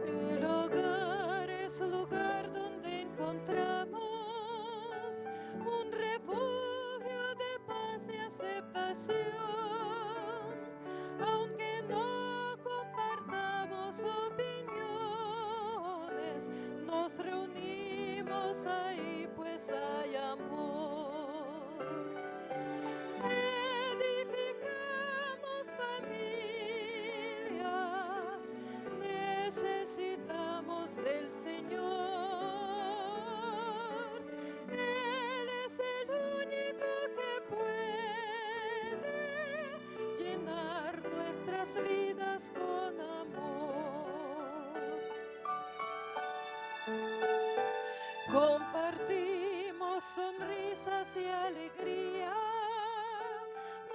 El hogar es lugar donde encontramos un refugio de paz y aceptación. Aunque no compartamos opiniones, nos reunimos ahí pues hay amor. Edificamos familias, necesitamos del Señor. Él es el único que puede llenar nuestras vidas con amor. Compartimos sonrisas y alegría,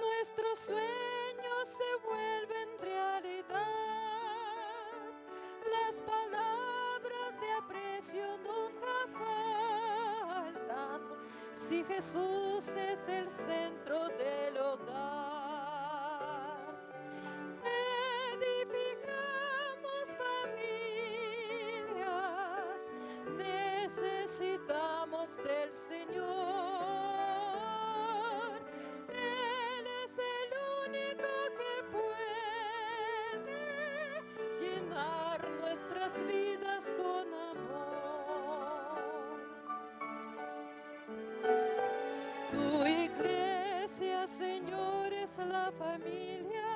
nuestros sueños se vuelven realidad. Las palabras de aprecio nunca faltan si Jesús es el centro del hogar. Edificamos familias, necesitamos del Señor. Él es el único que puede llenar nuestras vidas con amor. Tu iglesia, Señor, es la familia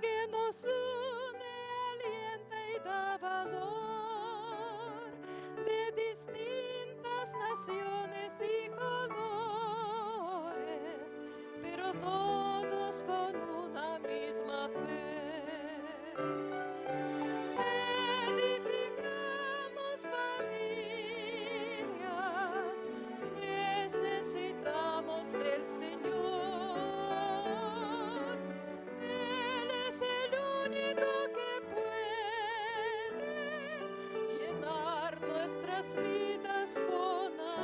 que nos une, alienta y da valor, de distintas naciones y colores, pero todos con una misma fe. Edificamos familias, necesitamos del Señor. Él es el único que puede llenar nuestras vidas con amor.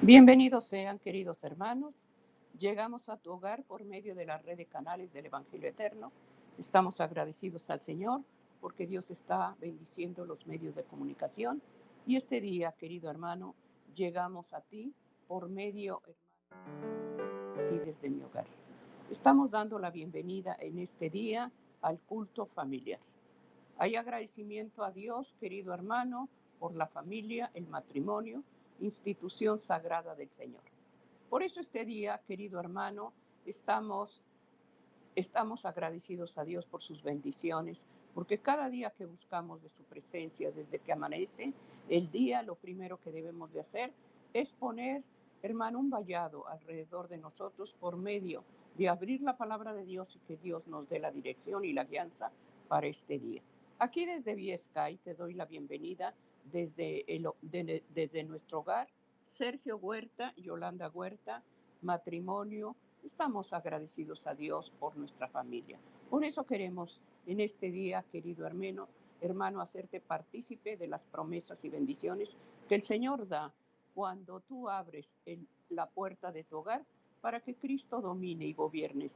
Bienvenidos sean, queridos hermanos. Llegamos a tu hogar por medio de la red de canales del Evangelio Eterno. Estamos agradecidos al Señor porque Dios está bendiciendo los medios de comunicación. Y este día, querido hermano, llegamos a ti por medio, hermano, a ti desde mi hogar. Estamos dando la bienvenida en este día al culto familiar. Hay agradecimiento a Dios, querido hermano, por la familia, el matrimonio, institución sagrada del Señor. Por eso este día, querido hermano, estamos agradecidos a Dios por sus bendiciones, porque cada día que buscamos de su presencia, desde que amanece el día, lo primero que debemos de hacer es poner, hermano, un vallado alrededor de nosotros por medio de abrir la palabra de Dios y que Dios nos dé la dirección y la guianza para este día. Aquí desde Viescay te doy la bienvenida desde nuestro hogar, Sergio Huerta, Yolanda Huerta, matrimonio. Estamos agradecidos a Dios por nuestra familia. Por eso queremos en este día, querido hermano, hacerte partícipe de las promesas y bendiciones que el Señor da cuando tú abres la puerta de tu hogar para que Cristo domine y gobierne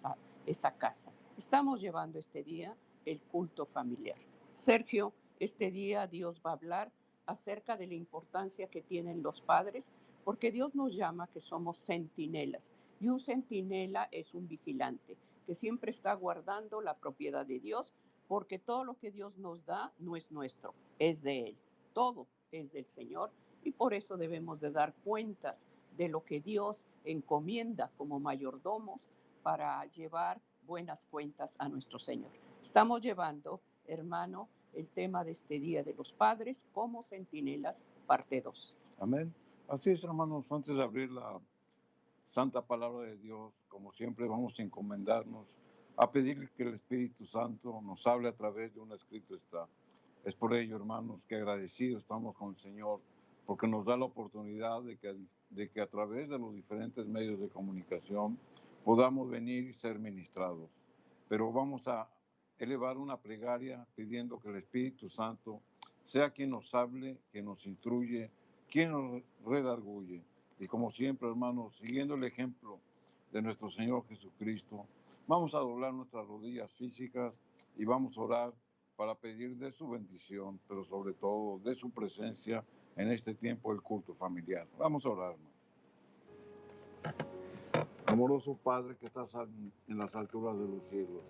esa casa. Estamos llevando este día el culto familiar. Sergio, este día Dios va a hablar acerca de la importancia que tienen los padres, porque Dios nos llama que somos centinelas, y un centinela es un vigilante que siempre está guardando la propiedad de Dios, porque todo lo que Dios nos da no es nuestro, es de Él. Todo es del Señor, y por eso debemos de dar cuentas de lo que Dios encomienda como mayordomos para llevar buenas cuentas a nuestro Señor. Estamos llevando, hermano, el tema de este día de los padres como centinelas, parte 2. Amén. Así es, hermanos, antes de abrir Santa palabra de Dios, como siempre vamos a encomendarnos a pedir que el Espíritu Santo nos hable a través de un escrito está. Es por ello, hermanos, que agradecidos estamos con el Señor, porque nos da la oportunidad de que a través de los diferentes medios de comunicación podamos venir y ser ministrados. Pero vamos a elevar una plegaria pidiendo que el Espíritu Santo sea quien nos hable, quien nos instruye, quien nos redarguye. Y como siempre, hermanos, siguiendo el ejemplo de nuestro Señor Jesucristo, vamos a doblar nuestras rodillas físicas y vamos a orar para pedir de su bendición, pero sobre todo de su presencia en este tiempo del culto familiar. Vamos a orar, hermano. Amoroso Padre que estás en las alturas de los cielos,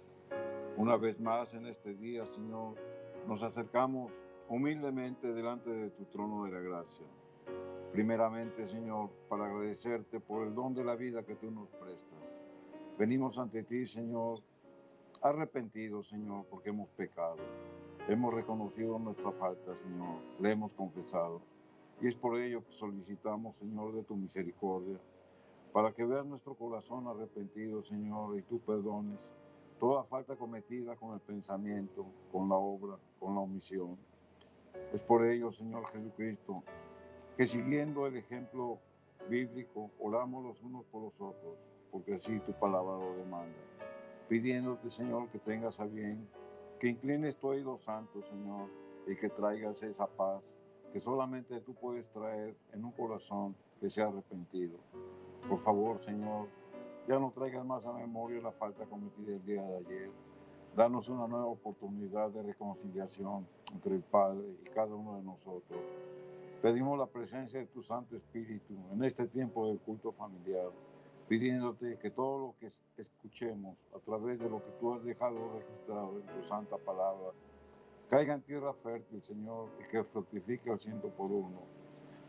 una vez más en este día, Señor, nos acercamos humildemente delante de tu trono de la gracia. Primeramente, Señor, para agradecerte por el don de la vida que tú nos prestas. Venimos ante ti, Señor, arrepentidos, Señor, porque hemos pecado. Hemos reconocido nuestra falta, Señor, le hemos confesado. Y es por ello que solicitamos, Señor, de tu misericordia, para que veas nuestro corazón arrepentido, Señor, y tú perdones toda falta cometida con el pensamiento, con la obra, con la omisión. Es por ello, Señor Jesucristo, que siguiendo el ejemplo bíblico, oramos los unos por los otros, porque así tu palabra lo demanda. Pidiéndote, Señor, que tengas a bien, que inclines tu oído santo, Señor, y que traigas esa paz que solamente tú puedes traer en un corazón que sea arrepentido. Por favor, Señor, ya no traigas más a memoria la falta cometida el día de ayer. Danos una nueva oportunidad de reconciliación entre el Padre y cada uno de nosotros. Pedimos la presencia de tu Santo Espíritu en este tiempo del culto familiar, pidiéndote que todo lo que escuchemos a través de lo que tú has dejado registrado en tu santa palabra caiga en tierra fértil, Señor, y que fructifique al 100%.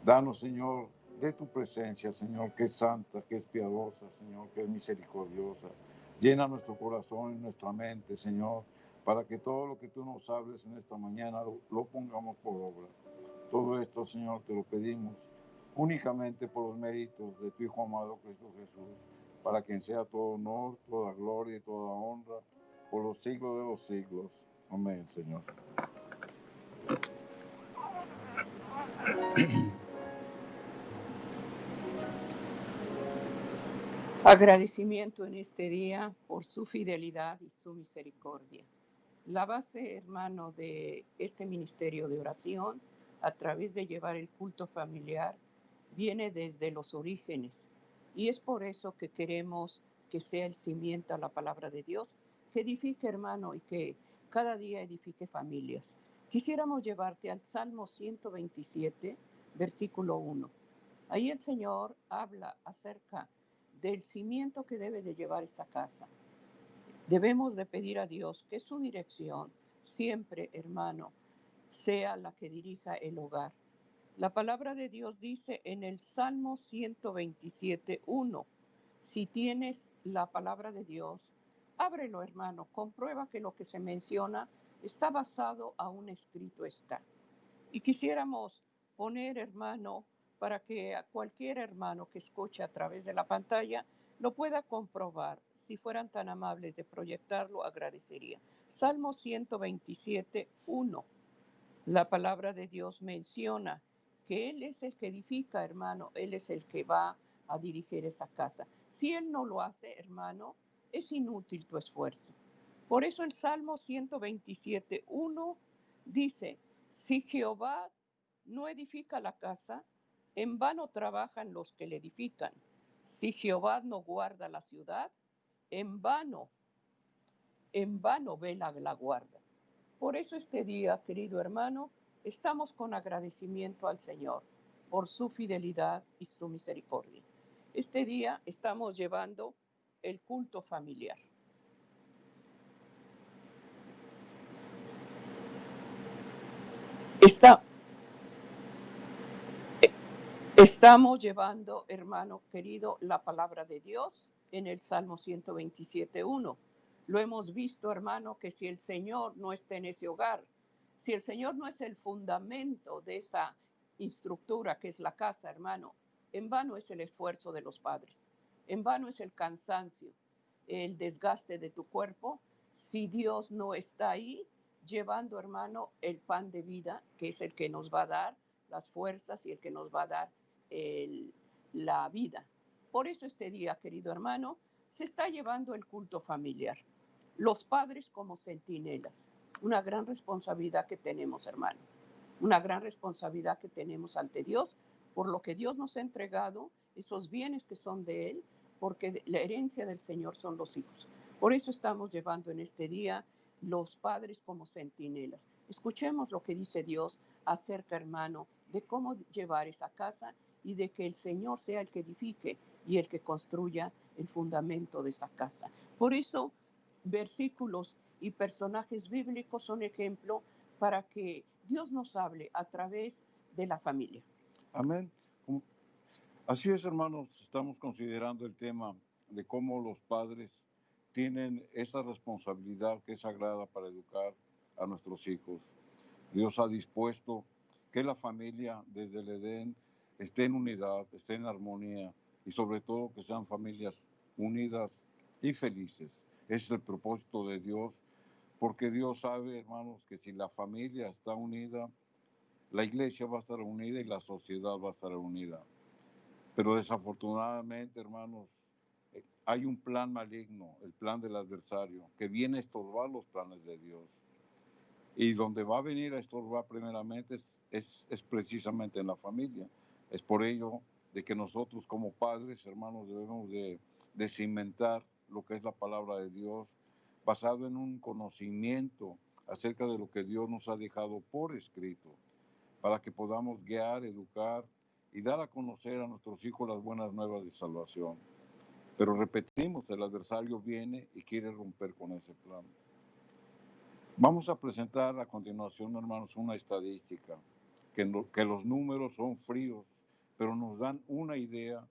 Danos, Señor, de tu presencia, Señor, que es santa, que es piadosa, Señor, que es misericordiosa. Llena nuestro corazón y nuestra mente, Señor, para que todo lo que tú nos hables en esta mañana lo pongamos por obra. Todo esto, Señor, te lo pedimos únicamente por los méritos de tu Hijo amado Cristo Jesús, para quien sea todo honor, toda gloria y toda honra, por los siglos de los siglos. Amén, Señor. Agradecimiento en este día por su fidelidad y su misericordia. La base, hermano, de este ministerio de oración, a través de llevar el culto familiar, viene desde los orígenes. Y es por eso que queremos que sea el cimiento a la palabra de Dios, que edifique, hermano, y que cada día edifique familias. Quisiéramos llevarte al Salmo 127, versículo 1. Ahí el Señor habla acerca del cimiento que debe de llevar esa casa. Debemos de pedir a Dios que su dirección siempre, hermano, sea la que dirija el hogar. La palabra de Dios dice en el Salmo 127:1, si tienes la palabra de Dios, ábrelo, hermano, comprueba que lo que se menciona está basado a un escrito está. Y quisiéramos poner, hermano, para que a cualquier hermano que escuche a través de la pantalla lo pueda comprobar. Si fueran tan amables de proyectarlo, agradecería. Salmo 127:1. La palabra de Dios menciona que Él es el que edifica, hermano, Él es el que va a dirigir esa casa. Si Él no lo hace, hermano, es inútil tu esfuerzo. Por eso el Salmo 127:1 dice, si Jehová no edifica la casa, en vano trabajan los que le edifican. Si Jehová no guarda la ciudad, en vano vela la guarda. Por eso este día, querido hermano, estamos con agradecimiento al Señor por su fidelidad y su misericordia. Este día estamos llevando el culto familiar. Estamos llevando, hermano querido, la palabra de Dios en el Salmo 127:1. Lo hemos visto, hermano, que si el Señor no está en ese hogar, si el Señor no es el fundamento de esa estructura que es la casa, hermano, en vano es el esfuerzo de los padres. En vano es el cansancio, el desgaste de tu cuerpo, si Dios no está ahí llevando, hermano, el pan de vida, que es el que nos va a dar las fuerzas y el que nos va a dar la vida. Por eso este día, querido hermano, se está llevando el culto familiar. Los padres como centinelas. Una gran responsabilidad que tenemos, hermano. Una gran responsabilidad que tenemos ante Dios por lo que Dios nos ha entregado, esos bienes que son de Él, porque la herencia del Señor son los hijos. Por eso estamos llevando en este día los padres como centinelas. Escuchemos lo que dice Dios acerca, hermano, de cómo llevar esa casa y de que el Señor sea el que edifique y el que construya el fundamento de esa casa. Por eso, versículos y personajes bíblicos son ejemplo para que Dios nos hable a través de la familia. Amén. Así es, hermanos, estamos considerando el tema de cómo los padres tienen esa responsabilidad que es sagrada para educar a nuestros hijos. Dios ha dispuesto que la familia desde el Edén esté en unidad, esté en armonía y sobre todo que sean familias unidas y felices. Es el propósito de Dios, porque Dios sabe, hermanos, que si la familia está unida, la iglesia va a estar unida y la sociedad va a estar unida. Pero desafortunadamente, hermanos, hay un plan maligno, el plan del adversario, que viene a estorbar los planes de Dios. Y donde va a venir a estorbar primeramente es precisamente en la familia. Es por ello de que nosotros como padres, hermanos, debemos de cimentar lo que es la palabra de Dios, basado en un conocimiento acerca de lo que Dios nos ha dejado por escrito, para que podamos guiar, educar y dar a conocer a nuestros hijos las buenas nuevas de salvación. Pero repetimos, el adversario viene y quiere romper con ese plan. Vamos a presentar a continuación, hermanos, una estadística, que los números son fríos, pero nos dan una idea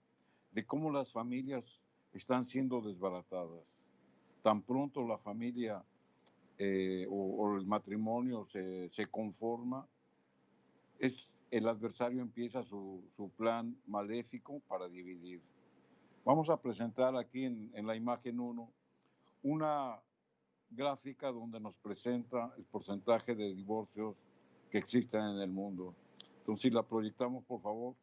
de cómo las familias están siendo desbaratadas. Tan pronto la familia o el matrimonio se conforma, el adversario empieza su plan maléfico para dividir. Vamos a presentar aquí en la imagen 1 una gráfica donde nos presenta el porcentaje de divorcios que existen en el mundo. Entonces, si la proyectamos, por favor,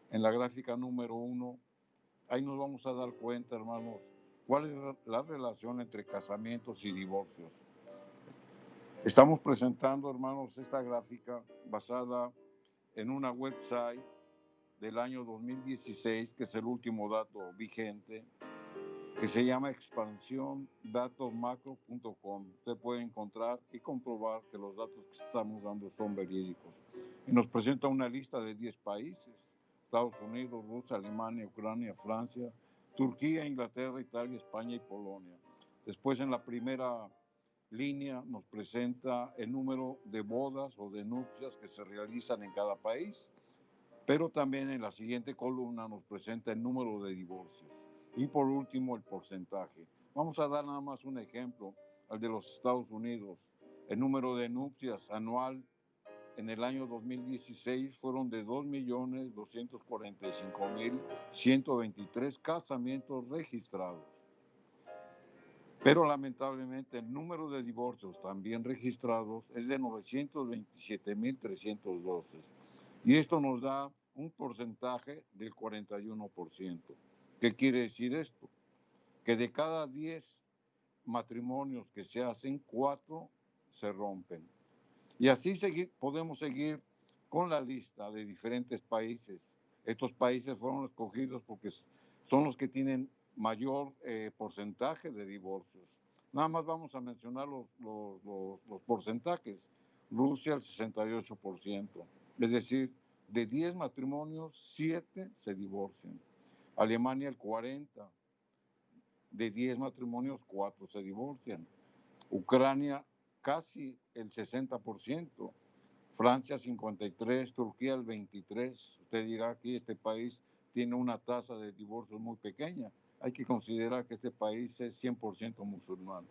en la gráfica número 1, ahí nos vamos a dar cuenta, hermanos, cuál es la relación entre casamientos y divorcios. Estamos presentando, hermanos, esta gráfica basada en una website del año 2016, que es el último dato vigente, que se llama expansiondatosmacro.com. Usted puede encontrar y comprobar que los datos que estamos dando son verídicos. Y nos presenta una lista de 10 países: Estados Unidos, Rusia, Alemania, Ucrania, Francia, Turquía, Inglaterra, Italia, España y Polonia. Después, en la primera línea, nos presenta el número de bodas o de nupcias que se realizan en cada país. Pero también en la siguiente columna nos presenta el número de divorcios. Y por último, el porcentaje. Vamos a dar nada más un ejemplo, al de los Estados Unidos. El número de nupcias anual en el año 2016 fueron de 2.245.123 casamientos registrados. Pero lamentablemente el número de divorcios también registrados es de 927.312. Y esto nos da un porcentaje del 41%. ¿Qué quiere decir esto? Que de cada 10 matrimonios que se hacen, 4 se rompen. Y así podemos seguir con la lista de diferentes países. Estos países fueron escogidos porque son los que tienen mayor porcentaje de divorcios. Nada más vamos a mencionar los porcentajes. Rusia el 68%, es decir, de 10 matrimonios, 7 se divorcian. Alemania el 40%, de 10 matrimonios, 4 se divorcian. Ucrania casi el 60%, Francia 53%, Turquía el 23%. Usted dirá que este país tiene una tasa de divorcio muy pequeña. Hay que considerar que este país es 100% musulmán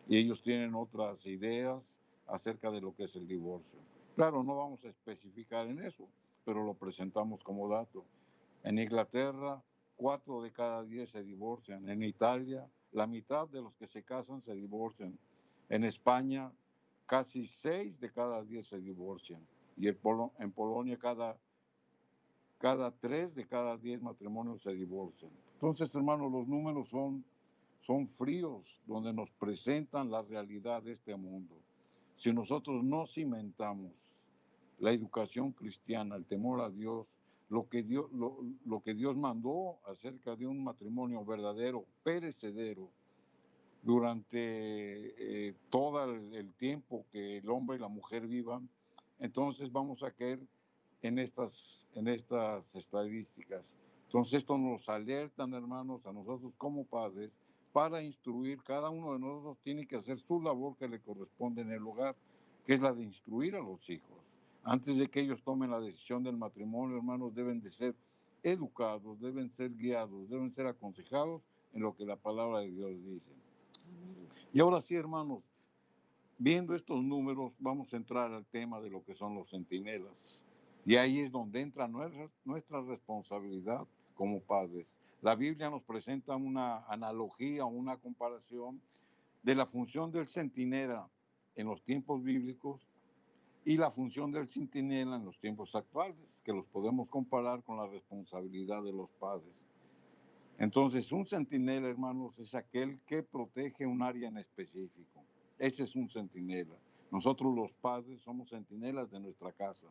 y ellos tienen otras ideas acerca de lo que es el divorcio. Claro, no vamos a especificar en eso, pero lo presentamos como dato. En Inglaterra 4 de cada 10 se divorcian. En Italia, la mitad de los que se casan se divorcian. En España, casi 6 de cada 10 se divorcian. Y en Polonia, cada 3 de cada 10 matrimonios se divorcian. Entonces, hermanos, los números son fríos, donde nos presentan la realidad de este mundo. Si nosotros no cimentamos la educación cristiana, el temor a Dios, lo que Dios mandó acerca de un matrimonio verdadero, perecedero, durante todo el tiempo que el hombre y la mujer vivan, entonces vamos a caer en estas estadísticas. Entonces esto nos alertan, hermanos, a nosotros como padres, para instruir. Cada uno de nosotros tiene que hacer su labor que le corresponde en el hogar, que es la de instruir a los hijos. Antes de que ellos tomen la decisión del matrimonio, hermanos, deben de ser educados, deben ser guiados, deben ser aconsejados en lo que la palabra de Dios dice. Y ahora sí, hermanos, viendo estos números, vamos a entrar al tema de lo que son los centinelas. Y ahí es donde entra nuestra responsabilidad como padres. La Biblia nos presenta una analogía, una comparación de la función del centinela en los tiempos bíblicos y la función del centinela en los tiempos actuales, que los podemos comparar con la responsabilidad de los padres. Entonces, un centinela, hermanos, es aquel que protege un área en específico. Ese es un centinela. Nosotros los padres somos centinelas de nuestra casa.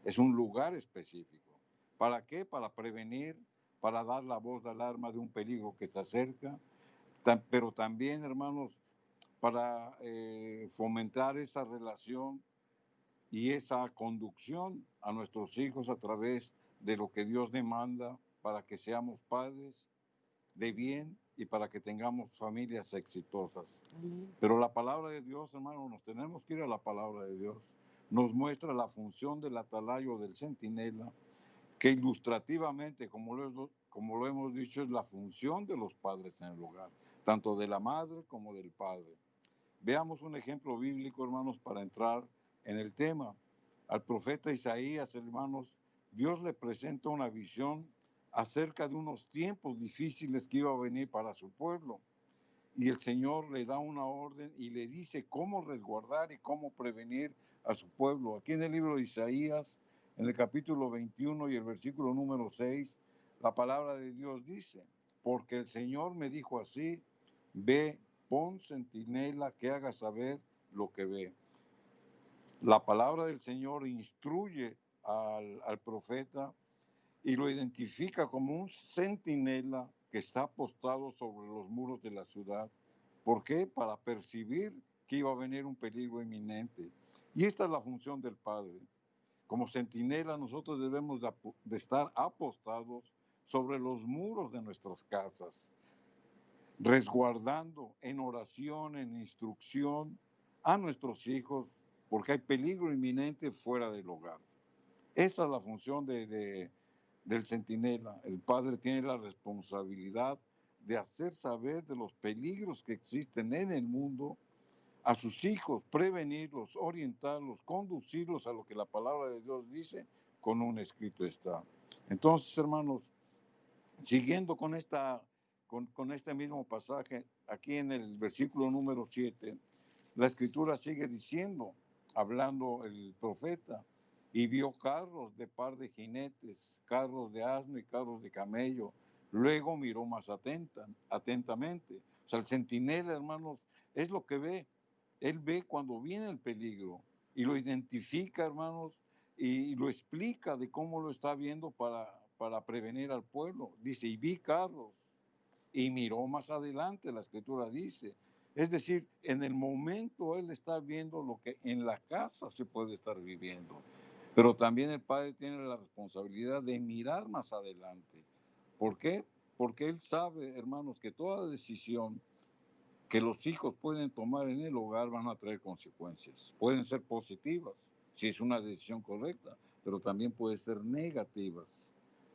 Es un lugar específico. ¿Para qué? Para prevenir, para dar la voz de alarma de un peligro que se acerca, pero también, hermanos, para fomentar esa relación y esa conducción a nuestros hijos a través de lo que Dios demanda para que seamos padres de bien y para que tengamos familias exitosas. Amén. Pero la palabra de Dios, hermano, nos tenemos que ir a la palabra de Dios. Nos muestra la función del atalayo, del centinela, que ilustrativamente, como lo hemos dicho, es la función de los padres en el hogar, tanto de la madre como del padre. Veamos un ejemplo bíblico, hermanos, para entrar en el tema. Al profeta Isaías, hermanos, Dios le presenta una visión acerca de unos tiempos difíciles que iba a venir para su pueblo. Y el Señor le da una orden y le dice cómo resguardar y cómo prevenir a su pueblo. Aquí en el libro de Isaías, en el capítulo 21 y el versículo número 6, la palabra de Dios dice, porque el Señor me dijo así, ve, pon centinela que haga saber lo que ve. La palabra del Señor instruye al profeta y lo identifica como un centinela que está apostado sobre los muros de la ciudad. ¿Por qué? Para percibir que iba a venir un peligro inminente. Y esta es la función del Padre. Como centinela nosotros debemos de estar apostados sobre los muros de nuestras casas, resguardando en oración, en instrucción a nuestros hijos, porque hay peligro inminente fuera del hogar. Esa es la función del centinela. El padre tiene la responsabilidad de hacer saber de los peligros que existen en el mundo a sus hijos, prevenirlos, orientarlos, conducirlos a lo que la palabra de Dios dice, con un escrito está. Entonces, hermanos, siguiendo con este mismo pasaje, aquí en el versículo número 7, la escritura sigue diciendo, hablando el profeta, y vio carros de par de jinetes, carros de asno y carros de camello. Luego miró más atentamente. O sea, el centinela, hermanos, es lo que ve. Él ve cuando viene el peligro y lo identifica, hermanos, y lo explica de cómo lo está viendo para prevenir al pueblo. Dice, y vi carros, y miró más adelante, la escritura dice. Es decir, en el momento él está viendo lo que en la casa se puede estar viviendo. Pero también el padre tiene la responsabilidad de mirar más adelante. ¿Por qué? Porque él sabe, hermanos, que toda decisión que los hijos pueden tomar en el hogar van a traer consecuencias. Pueden ser positivas, si es una decisión correcta, pero también pueden ser negativas,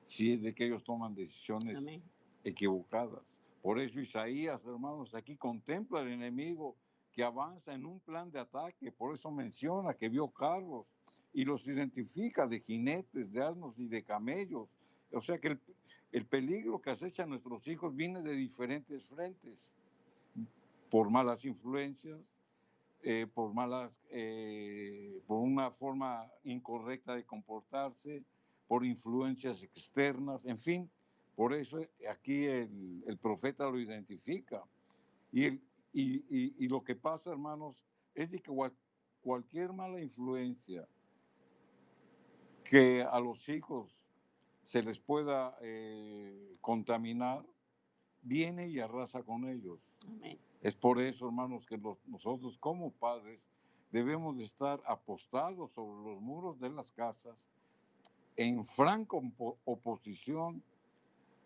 si es de que ellos toman decisiones Amén. equivocadas. Por eso Isaías, hermanos, aquí contempla al enemigo que avanza en un plan de ataque. Por eso menciona que vio carros y los identifica de jinetes, de asnos y de camellos. O sea que el peligro que acecha a nuestros hijos viene de diferentes frentes, por malas influencias, por una forma incorrecta de comportarse, por influencias externas, en fin. Por eso aquí el profeta lo identifica. Y lo que pasa, hermanos, es de que cualquier mala influencia que a los hijos se les pueda contaminar, viene y arrasa con ellos. Amén. Es por eso, hermanos, que nosotros como padres debemos de estar apostados sobre los muros de las casas en franca oposición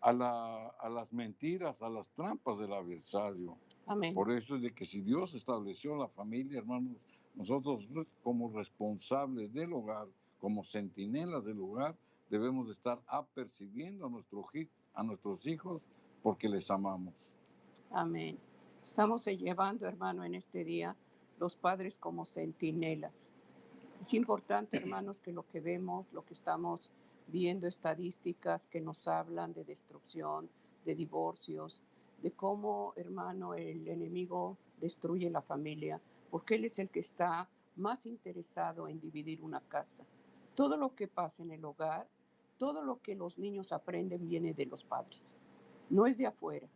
a las mentiras, a las trampas del adversario. Amén. Por eso es de que si Dios estableció la familia, hermanos, nosotros como responsables del hogar, como centinelas del hogar, debemos de estar apercibiendo a nuestros hijos porque les amamos. Amén. Estamos llevando, hermano, en este día los padres como centinelas. Es importante, hermanos, que lo que vemos, lo que estamos viendo, estadísticas que nos hablan de destrucción, de divorcios, de cómo, hermano, el enemigo destruye la familia, porque él es el que está más interesado en dividir una casa. Todo lo que pasa en el hogar, todo lo que los niños aprenden viene de los padres, no es de afuera.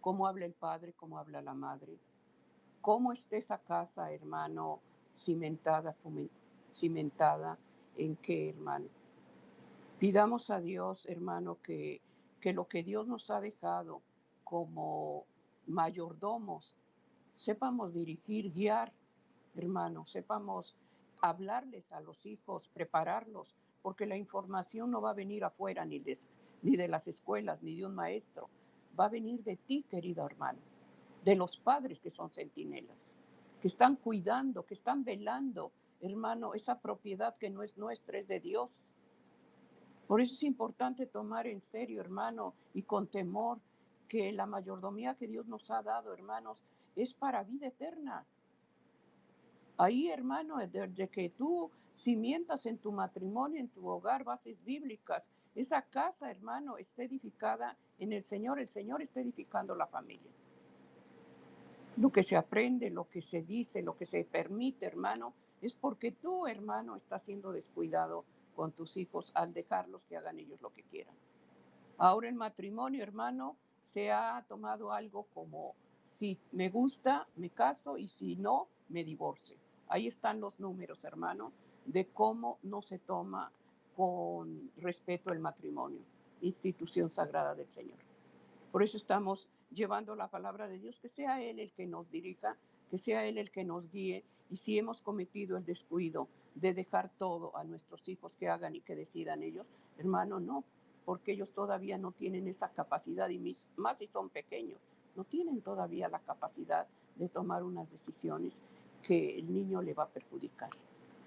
Cómo habla el padre, cómo habla la madre, cómo está esa casa, hermano, cimentada en qué, hermano. Pidamos a Dios, hermano, que lo que Dios nos ha dejado como mayordomos, sepamos dirigir, guiar, hermano, sepamos hablarles a los hijos, prepararlos, porque la información no va a venir afuera ni de las escuelas, ni de un maestro, va a venir de ti, querido hermano, de los padres que son centinelas, que están cuidando, que están velando, hermano, esa propiedad que no es nuestra, es de Dios. Por eso es importante tomar en serio, hermano, y con temor, que la mayordomía que Dios nos ha dado, hermanos, es para vida eterna. Ahí, hermano, desde que tú cimientas en tu matrimonio, en tu hogar, bases bíblicas, esa casa, hermano, está edificada en el Señor está edificando la familia. Lo que se aprende, lo que se dice, lo que se permite, hermano, es porque tú, hermano, estás siendo descuidado con tus hijos al dejarlos que hagan ellos lo que quieran. Ahora el matrimonio, hermano, se ha tomado algo como: si me gusta, me caso, y si no, me divorcio. Ahí están los números, hermano, de cómo no se toma con respeto el matrimonio, institución sagrada del Señor. Por eso estamos llevando la palabra de Dios, que sea Él el que nos dirija, que sea Él el que nos guíe. Y si hemos cometido el descuido de dejar todo a nuestros hijos que hagan y que decidan ellos, hermano, no, porque ellos todavía no tienen esa capacidad, y más si son pequeños, no tienen todavía la capacidad de tomar unas decisiones que el niño le va a perjudicar.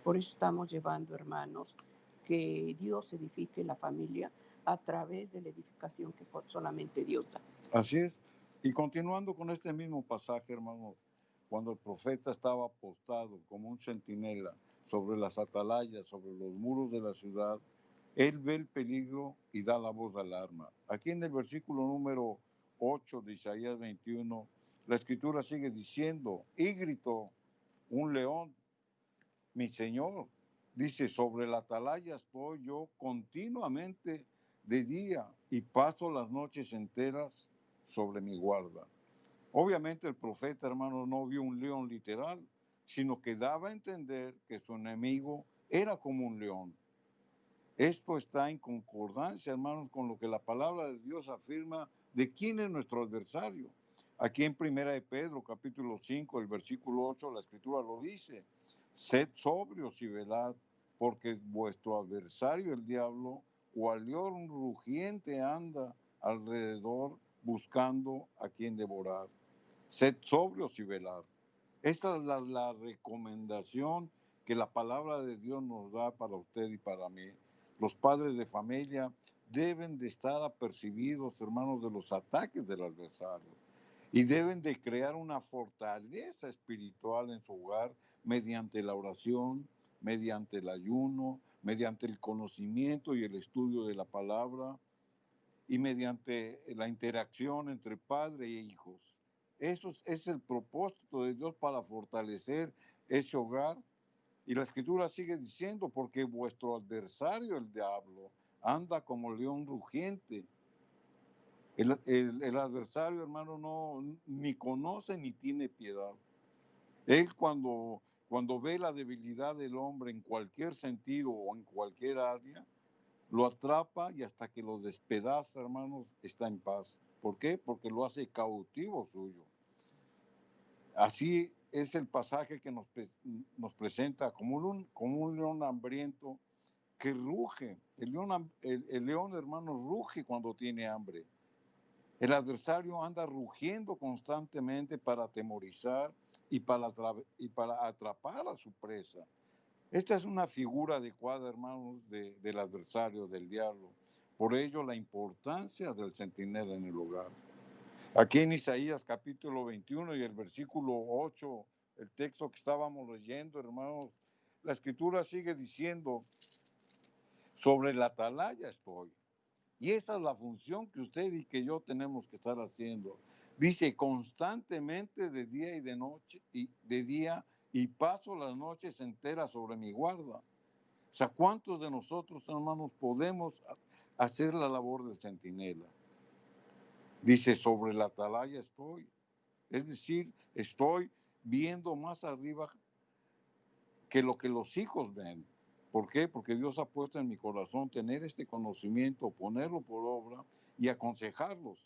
Por eso estamos llevando, hermanos, que Dios edifique la familia a través de la edificación que solamente Dios da. Así es. Y continuando con este mismo pasaje, hermanos, cuando el profeta estaba postado como un centinela sobre las atalayas, sobre los muros de la ciudad, él ve el peligro y da la voz de alarma. Aquí en el versículo número 8 de Isaías 21, la escritura sigue diciendo: y gritó un león, mi Señor, dice, sobre la atalaya estoy yo continuamente de día y paso las noches enteras sobre mi guarda. Obviamente el profeta, hermano, no vio un león literal, sino que daba a entender que su enemigo era como un león. Esto está en concordancia, hermanos, con lo que la palabra de Dios afirma de quién es nuestro adversario. Aquí en Primera de Pedro, capítulo 5, el versículo 8, la escritura lo dice: sed sobrios y velad, porque vuestro adversario, el diablo, cual león rugiente, anda alrededor buscando a quien devorar. Sed sobrios y velad. Esta es la recomendación que la palabra de Dios nos da para usted y para mí. Los padres de familia deben de estar apercibidos, hermanos, de los ataques del adversario, y deben de crear una fortaleza espiritual en su hogar mediante la oración, mediante el ayuno, mediante el conocimiento y el estudio de la palabra, y mediante la interacción entre padre e hijos. Eso es el propósito de Dios para fortalecer ese hogar. Y la escritura sigue diciendo, porque vuestro adversario, el diablo, anda como león rugiente. El adversario, hermano, no ni conoce ni tiene piedad. Él cuando ve la debilidad del hombre en cualquier sentido o en cualquier área, lo atrapa y hasta que lo despedaza, hermanos, está en paz. ¿Por qué? Porque lo hace cautivo suyo. Así es el pasaje que nos presenta como un león hambriento que ruge. El león, hermano, ruge cuando tiene hambre. El adversario anda rugiendo constantemente para atemorizar y para atrapar a su presa. Esta es una figura adecuada, hermanos, del adversario, del diablo. Por ello, la importancia del centinela en el hogar. Aquí en Isaías capítulo 21 y el versículo 8, el texto que estábamos leyendo, hermanos, la escritura sigue diciendo, sobre la atalaya estoy. Y esa es la función que usted y que yo tenemos que estar haciendo. Dice, constantemente de día y de noche, y de día, y paso las noches enteras sobre mi guarda. O sea, ¿cuántos de nosotros, hermanos, podemos hacer la labor del centinela? Dice, sobre la atalaya estoy. Es decir, estoy viendo más arriba que lo que los hijos ven. ¿Por qué? Porque Dios ha puesto en mi corazón tener este conocimiento, ponerlo por obra y aconsejarlos.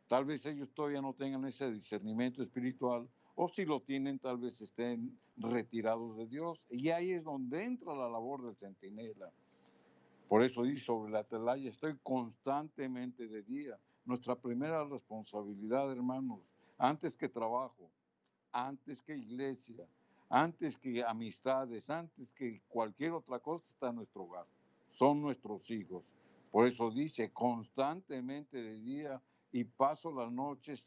Tal vez ellos todavía no tengan ese discernimiento espiritual, o si lo tienen, tal vez estén retirados de Dios. Y ahí es donde entra la labor del centinela. Por eso dice, sobre la atalaya estoy constantemente de día. Nuestra primera responsabilidad, hermanos, antes que trabajo, antes que iglesia, antes que amistades, antes que cualquier otra cosa, está nuestro hogar. Son nuestros hijos. Por eso dice, constantemente de día y paso las noches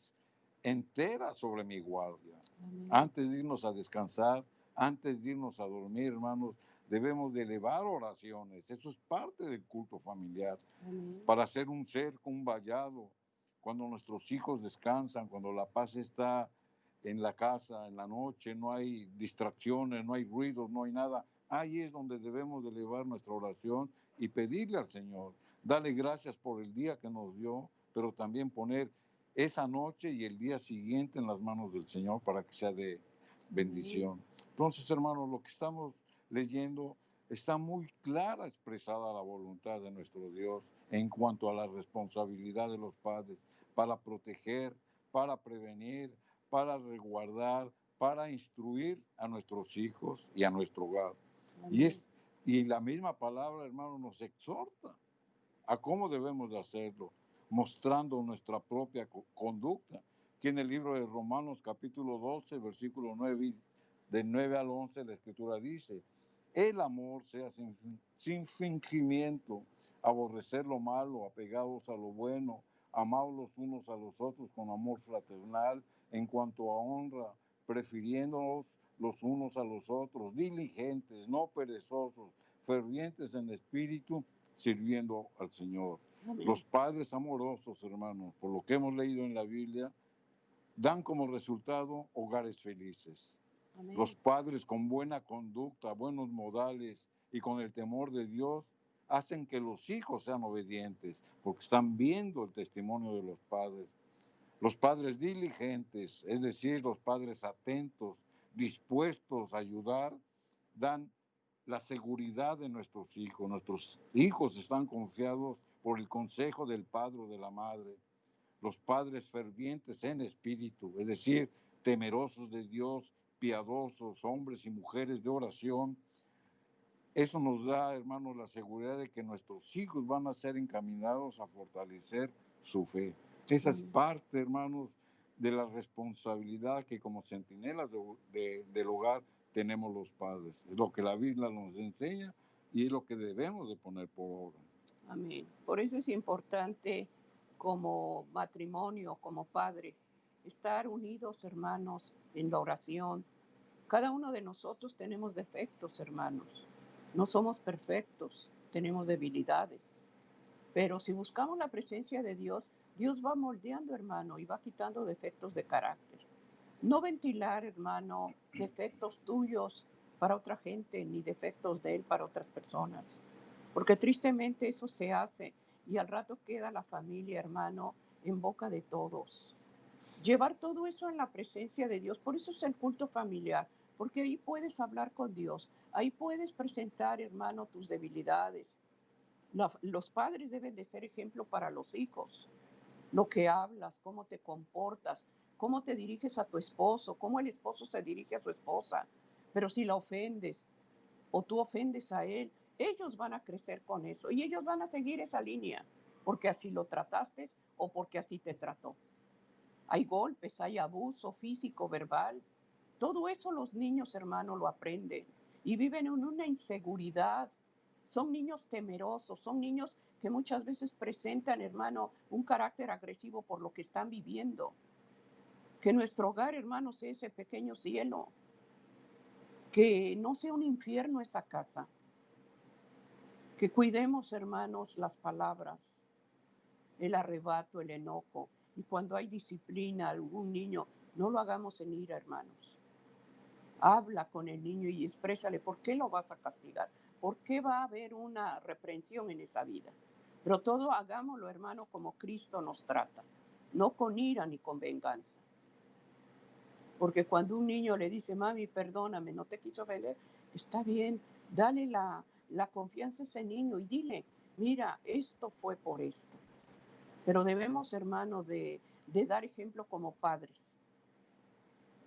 enteras sobre mi guardia. Amén. Antes de irnos a descansar, antes de irnos a dormir, hermanos, debemos de elevar oraciones. Eso es parte del culto familiar. Amén. Para ser un cerco, un vallado, cuando nuestros hijos descansan, cuando la paz está en la casa, en la noche, no hay distracciones, no hay ruidos, no hay nada. Ahí es donde debemos de elevar nuestra oración y pedirle al Señor, darle gracias por el día que nos dio, pero también poner esa noche y el día siguiente en las manos del Señor para que sea de bendición. Entonces, hermanos, lo que estamos leyendo está muy clara expresada la voluntad de nuestro Dios en cuanto a la responsabilidad de los padres para proteger, para prevenir, para resguardar, para instruir a nuestros hijos y a nuestro hogar. Y la misma palabra, hermano, nos exhorta a cómo debemos de hacerlo, mostrando nuestra propia conducta. Que en el libro de Romanos capítulo 12, versículo 9, del 9 al 11, la escritura dice, el amor sea sin fingimiento, aborrecer lo malo, apegados a lo bueno, amados los unos a los otros con amor fraternal, en cuanto a honra, prefiriéndonos los unos a los otros, diligentes, no perezosos, fervientes en espíritu, sirviendo al Señor. Amén. Los padres amorosos, hermanos, por lo que hemos leído en la Biblia, dan como resultado hogares felices. Amén. Los padres con buena conducta, buenos modales y con el temor de Dios hacen que los hijos sean obedientes, porque están viendo el testimonio de los padres. Los padres diligentes, es decir, los padres atentos, dispuestos a ayudar, dan la seguridad de nuestros hijos. Nuestros hijos están confiados por el consejo del padre o de la madre. Los padres fervientes en espíritu, es decir, temerosos de Dios, piadosos, hombres y mujeres de oración. Eso nos da, hermanos, la seguridad de que nuestros hijos van a ser encaminados a fortalecer su fe. Esa es parte, hermanos, de la responsabilidad que como centinelas del hogar tenemos los padres. Es lo que la Biblia nos enseña y es lo que debemos de poner por obra. Amén. Por eso es importante como matrimonio, como padres, estar unidos, hermanos, en la oración. Cada uno de nosotros tenemos defectos, hermanos. No somos perfectos, tenemos debilidades. Pero si buscamos la presencia de Dios, Dios va moldeando, hermano, y va quitando defectos de carácter. No ventilar, hermano, defectos tuyos para otra gente, ni defectos de él para otras personas. Porque tristemente eso se hace y al rato queda la familia, hermano, en boca de todos. Llevar todo eso en la presencia de Dios, por eso es el culto familiar, porque ahí puedes hablar con Dios, ahí puedes presentar, hermano, tus debilidades. Los padres deben de ser ejemplo para los hijos. Lo que hablas, cómo te comportas, cómo te diriges a tu esposo, cómo el esposo se dirige a su esposa. Pero si la ofendes o tú ofendes a él, ellos van a crecer con eso y ellos van a seguir esa línea, porque así lo trataste o porque así te trató. Hay golpes, hay abuso físico, verbal. Todo eso los niños, hermano, lo aprenden y viven en una inseguridad. Son niños temerosos, son niños que muchas veces presentan, hermano, un carácter agresivo por lo que están viviendo. Que nuestro hogar, hermano, sea ese pequeño cielo. Que no sea un infierno esa casa. Que cuidemos, hermanos, las palabras, el arrebato, el enojo. Y cuando hay disciplina, algún niño, no lo hagamos en ira, hermanos. Habla con el niño y exprésale por qué lo vas a castigar, por qué va a haber una reprensión en esa vida. Pero todo hagámoslo, hermano, como Cristo nos trata, no con ira ni con venganza. Porque cuando un niño le dice, mami, perdóname, no te quiso ofender, está bien, dale la confianza a ese niño y dile, mira, esto fue por esto. Pero debemos, hermano, de dar ejemplo como padres.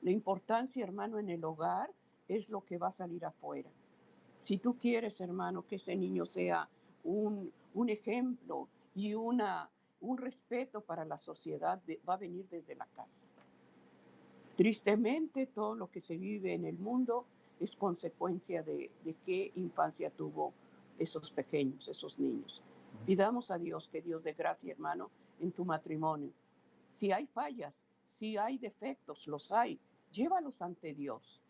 La importancia, hermano, en el hogar es lo que va a salir afuera. Si tú quieres, hermano, que ese niño sea un ejemplo y un respeto para la sociedad, va a venir desde la casa. Tristemente, todo lo que se vive en el mundo es consecuencia de qué infancia tuvo esos pequeños, esos niños. Pidamos a Dios que Dios dé gracia, hermano, en tu matrimonio. Si hay fallas, si hay defectos, los hay, llévalos ante Dios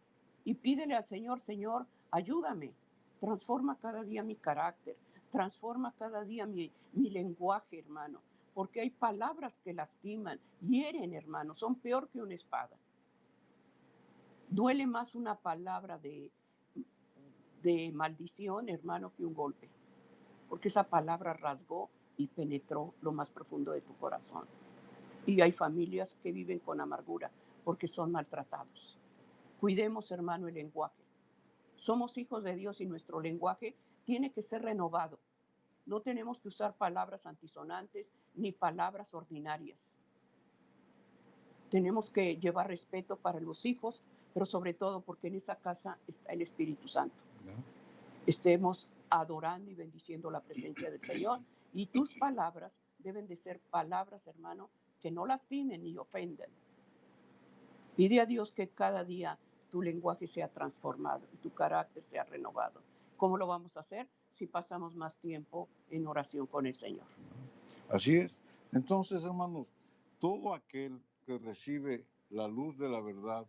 y pídele al Señor, Señor, ayúdame, transforma cada día mi carácter, transforma cada día mi lenguaje, hermano, porque hay palabras que lastiman, hieren, hermano, son peor que una espada. Duele más una palabra de maldición, hermano, que un golpe, porque esa palabra rasgó y penetró lo más profundo de tu corazón. Y hay familias que viven con amargura porque son maltratados. Cuidemos, hermano, el lenguaje. Somos hijos de Dios y nuestro lenguaje tiene que ser renovado. No tenemos que usar palabras antisonantes ni palabras ordinarias. Tenemos que llevar respeto para los hijos, pero sobre todo porque en esa casa está el Espíritu Santo. Estemos adorando y bendiciendo la presencia del Señor y tus palabras deben de ser palabras, hermano, que no lastimen ni ofenden. Pide a Dios que cada día tu lenguaje sea transformado y tu carácter sea renovado. ¿Cómo lo vamos a hacer? Si pasamos más tiempo en oración con el Señor. Así es. Entonces, hermanos, todo aquel que recibe la luz de la verdad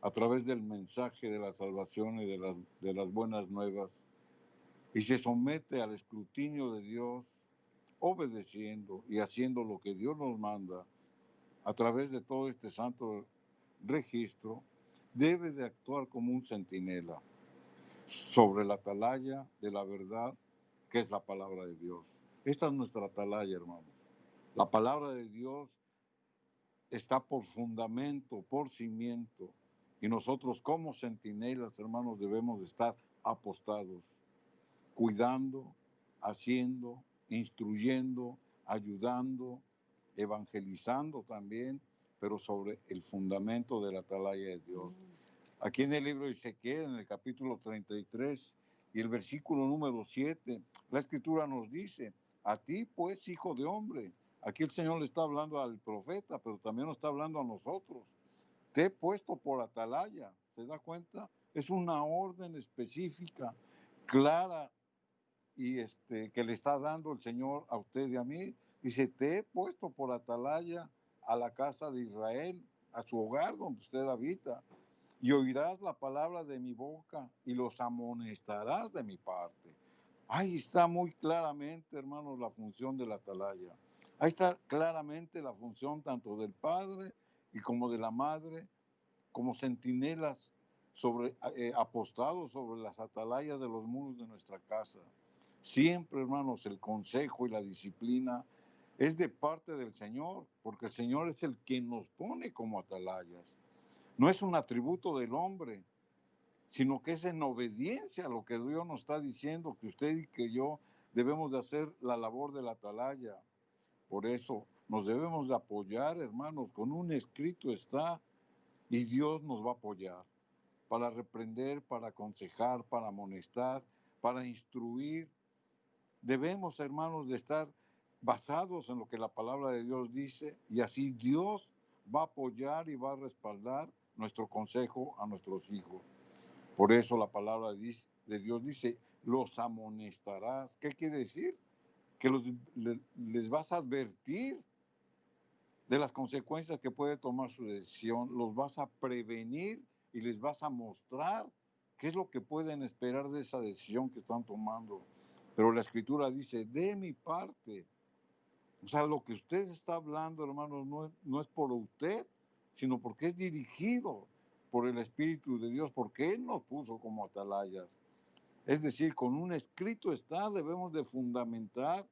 a través del mensaje de la salvación y de las buenas nuevas y se somete al escrutinio de Dios, obedeciendo y haciendo lo que Dios nos manda a través de todo este santo registro, debe de actuar como un centinela sobre la atalaya de la verdad, que es la palabra de Dios. Esta es nuestra atalaya, hermanos. La palabra de Dios está por fundamento, por cimiento, y nosotros como centinelas, hermanos, debemos de estar apostados, cuidando, haciendo, instruyendo, ayudando, evangelizando también, pero sobre el fundamento de la atalaya de Dios. Aquí en el libro de Ezequiel, en el capítulo 33 y el versículo número 7, la escritura nos dice, a ti pues, hijo de hombre, aquí el Señor le está hablando al profeta, pero también nos está hablando a nosotros. Te he puesto por atalaya, ¿se da cuenta? Es una orden específica, clara, y que le está dando el Señor a usted y a mí. Dice, te he puesto por atalaya a la casa de Israel, a su hogar donde usted habita, y oirás la palabra de mi boca y los amonestarás de mi parte. Ahí está muy claramente, hermanos, la función de la atalaya. Ahí está claramente la función tanto del padre y como de la madre, como centinelas apostados sobre las atalayas de los muros de nuestra casa. Siempre, hermanos, el consejo y la disciplina es de parte del Señor, porque el Señor es el que nos pone como atalayas. No es un atributo del hombre, sino que es en obediencia a lo que Dios nos está diciendo, que usted y que yo debemos de hacer la labor de la atalaya. Por eso nos debemos de apoyar, hermanos, con un escrito está, y Dios nos va a apoyar para reprender, para aconsejar, para amonestar, para instruir. Debemos, hermanos, de estar basados en lo que la palabra de Dios dice, y así Dios va a apoyar y va a respaldar nuestro consejo a nuestros hijos. Por eso la palabra de Dios dice, los amonestarás. ¿Qué quiere decir? Que les vas a advertir de las consecuencias que puede tomar su decisión, los vas a prevenir y les vas a mostrar qué es lo que pueden esperar de esa decisión que están tomando. Pero la Escritura dice, de mi parte, o sea, lo que usted está hablando, hermanos, no es por usted, sino porque es dirigido por el Espíritu de Dios, porque Él nos puso como atalayas. Es decir, con un escrito está, debemos de fundamentar,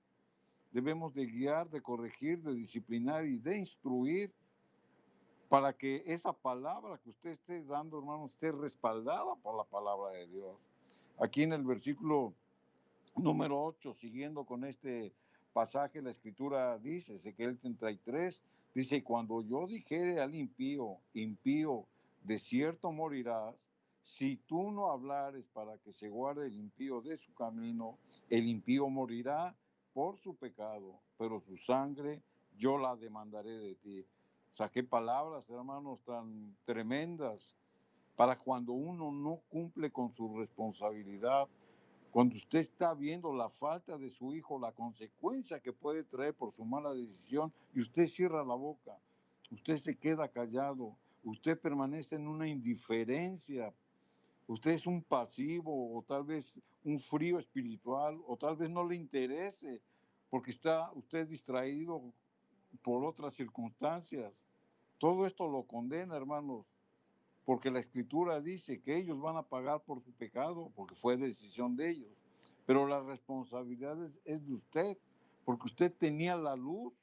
debemos de guiar, de corregir, de disciplinar y de instruir para que esa palabra que usted esté dando, hermano, esté respaldada por la palabra de Dios. Aquí en el versículo número 8, siguiendo con este pasaje, la Escritura dice, Ezequiel 33, dice, cuando yo dijere al impío, impío, de cierto morirás, si tú no hablares para que se guarde el impío de su camino, el impío morirá por su pecado, pero su sangre yo la demandaré de ti. O sea, qué palabras, hermanos, tan tremendas para cuando uno no cumple con su responsabilidad, cuando usted está viendo la falta de su hijo, la consecuencia que puede traer por su mala decisión, y usted cierra la boca, usted se queda callado, usted permanece en una indiferencia, usted es un pasivo o tal vez un frío espiritual, o tal vez no le interese porque está usted distraído por otras circunstancias. Todo esto lo condena, hermanos, porque la Escritura dice que ellos van a pagar por su pecado, porque fue decisión de ellos. Pero la responsabilidad es de usted, porque usted tenía la luz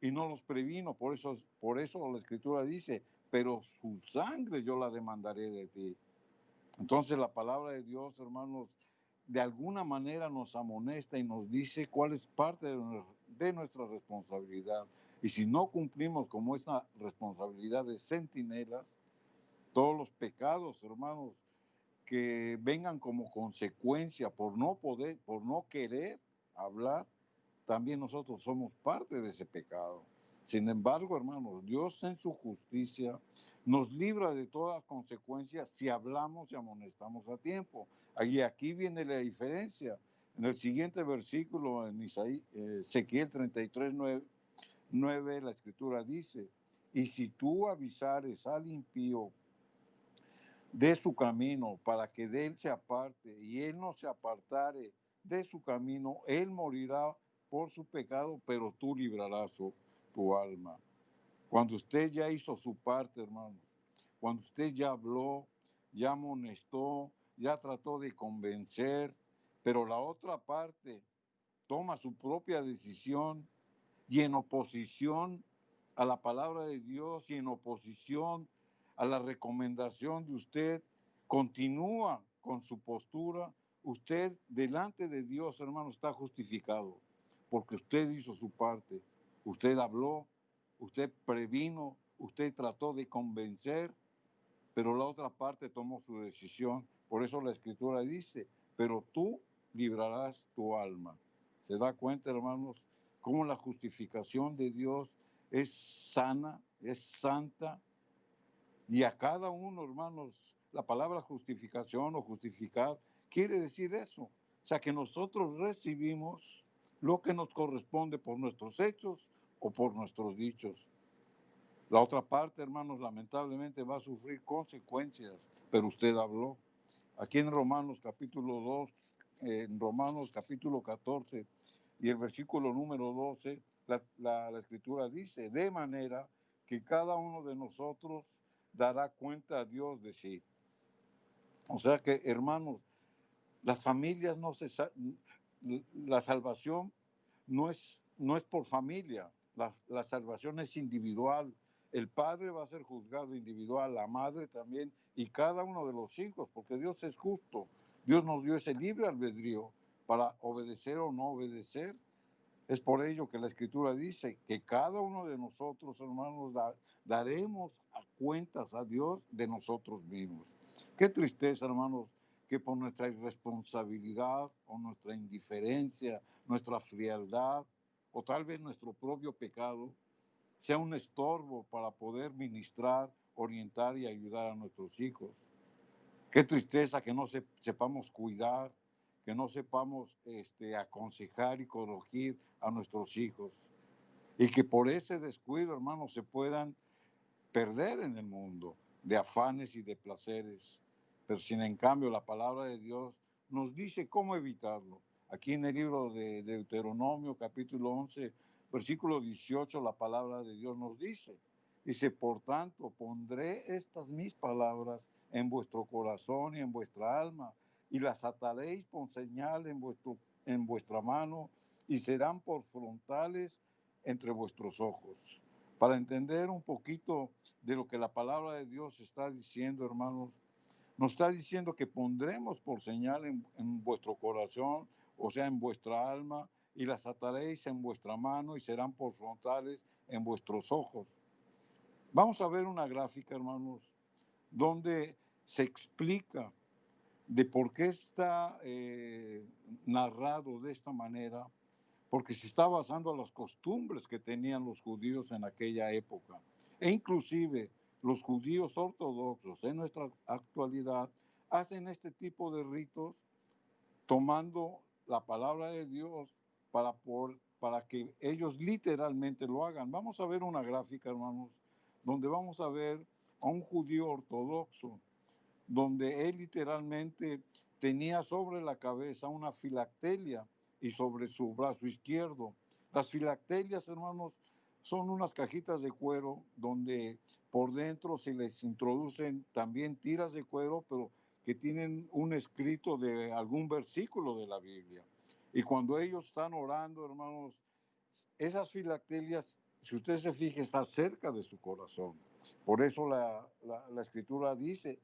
y no los previno. Por eso la Escritura dice, pero su sangre yo la demandaré de ti. Entonces la palabra de Dios, hermanos, de alguna manera nos amonesta y nos dice cuál es parte de nuestra responsabilidad. Y si no cumplimos como esta responsabilidad de centinelas, todos los pecados, hermanos, que vengan como consecuencia por no poder, por no querer hablar, también nosotros somos parte de ese pecado. Sin embargo, hermanos, Dios en su justicia nos libra de todas consecuencias si hablamos y amonestamos a tiempo. Y aquí viene la diferencia. En el siguiente versículo, en Ezequiel 33, 9, la Escritura dice, y si tú avisares al impío de su camino, para que de él se aparte, y él no se apartare de su camino, él morirá por su pecado, pero tú librarás tu alma. Cuando usted ya hizo su parte, hermano, cuando usted ya habló, ya amonestó, ya trató de convencer, pero la otra parte toma su propia decisión y en oposición a la palabra de Dios y en oposición a la recomendación de usted, continúa con su postura, usted delante de Dios, hermano, está justificado, porque usted hizo su parte, usted habló, usted previno, usted trató de convencer, pero la otra parte tomó su decisión. Por eso la Escritura dice, pero tú librarás tu alma. ¿Se da cuenta, hermanos, cómo la justificación de Dios es sana, es santa? Y a cada uno, hermanos, la palabra justificación o justificar quiere decir eso. O sea, que nosotros recibimos lo que nos corresponde por nuestros hechos o por nuestros dichos. La otra parte, hermanos, lamentablemente va a sufrir consecuencias, pero usted habló. Aquí en Romanos capítulo 2, en Romanos capítulo 14 y el versículo número 12, la Escritura dice, de manera que cada uno de nosotros dará cuenta a Dios de sí. O sea que, hermanos, las familias la salvación no es por familia, la salvación es individual. El padre va a ser juzgado individual, la madre también, y cada uno de los hijos, porque Dios es justo. Dios nos dio ese libre albedrío para obedecer o no obedecer. Es por ello que la Escritura dice que cada uno de nosotros, hermanos, daremos cuentas a Dios de nosotros mismos. Qué tristeza, hermanos, que por nuestra irresponsabilidad o nuestra indiferencia, nuestra frialdad o tal vez nuestro propio pecado sea un estorbo para poder ministrar, orientar y ayudar a nuestros hijos. Qué tristeza que no sepamos cuidar, que no sepamos aconsejar y corregir a nuestros hijos. Y que por ese descuido, hermanos, se puedan perder en el mundo de afanes y de placeres. Pero sin en cambio la palabra de Dios nos dice cómo evitarlo. Aquí en el libro de Deuteronomio, capítulo 11, versículo 18, la palabra de Dios nos dice, por tanto, pondré estas mis palabras en vuestro corazón y en vuestra alma, y las ataréis por señal en vuestra mano, y serán por frontales entre vuestros ojos. Para entender un poquito de lo que la palabra de Dios está diciendo, hermanos, nos está diciendo que pondremos por señal en vuestro corazón, o sea, en vuestra alma, y las ataréis en vuestra mano y serán por frontales en vuestros ojos. Vamos a ver una gráfica, hermanos, donde se explica de por qué está narrado de esta manera, porque se está basando en las costumbres que tenían los judíos en aquella época. E inclusive los judíos ortodoxos en nuestra actualidad hacen este tipo de ritos tomando la palabra de Dios para que ellos literalmente lo hagan. Vamos a ver una gráfica, hermanos, donde vamos a ver a un judío ortodoxo, donde él literalmente tenía sobre la cabeza una filactelia y sobre su brazo izquierdo. Las filactelias, hermanos, son unas cajitas de cuero donde por dentro se les introducen también tiras de cuero, pero que tienen un escrito de algún versículo de la Biblia. Y cuando ellos están orando, hermanos, esas filactelias, si usted se fija, está cerca de su corazón. Por eso la Escritura dice,